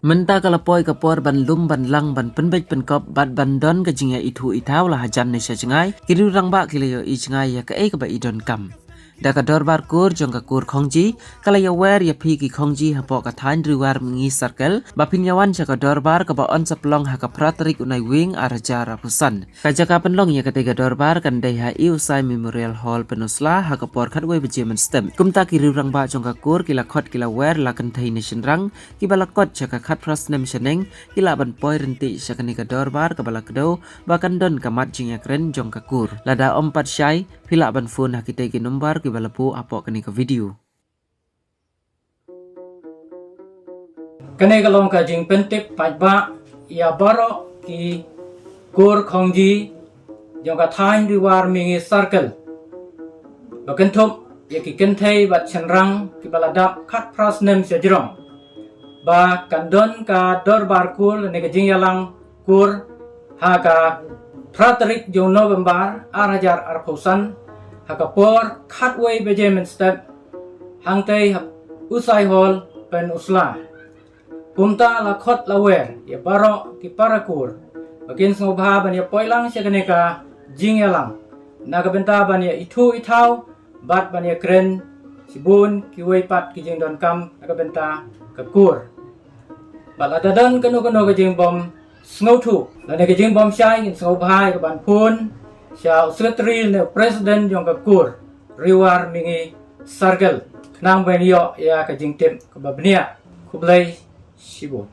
Menta kalapoi kapor ban lum ban lang ban penbej penkop bat ban don ka jingya itu itau lah hajan ne syajengai kiru rang ba kilayo i jengai ya ka ka ba idon kam. Da ka dorbar kur jong ka kur khongji kala ya wer ya phi ki khongji ha po ka thain riwar ngi circle ba pinyawan cha ka dorbar ka ba on saplong ha ka pratrik unai wing araja rapusan. Ka jaka penlong ya ketiga dorbar kan dai ha i usai memorial hall penusla ha ka por khat wei bejemen stem. Kumta kiru rang ba jong ka kur kila khot kila wer la kan thai nation rang ki bala kot cha ka khat prasnem sheneng kila ban poi renti cha ka ni ka dorbar ka bala kdo ba kan don ka mat jing ya kren jong ka kur. Lada ompat syai pila ban phone ha kita ki nombar balapu apo kani ka video kene kalong ka jing pentip pajba ya baro ki kur khongji jong ka thain riwar mingi circle bakan thop ya ki kenthei bat chenrang ki baladap khat prasnem sejrong ba kandon ka dorbar kur ne ka jing yalang kur ha ka pratrik jong November arajar arpausan hakapor khatway bejemen step hangtei usai hol pen usla kumta la khot la wer ya baro ki parakur bakin snobha ban ya poilang sekaneka jingyalang naga benta ban ya itu itau bat ban ya kren sibun ki wei pat ki jing don kam naga benta kakur balada don kanu ka jing bom snowtu la ne ka jing bom shai in snobha ka ban phun Siya sekretary ne presiden jong ka kur riwar mingi sargal nang benyo ya ka jingtip ka babnia kublai sibot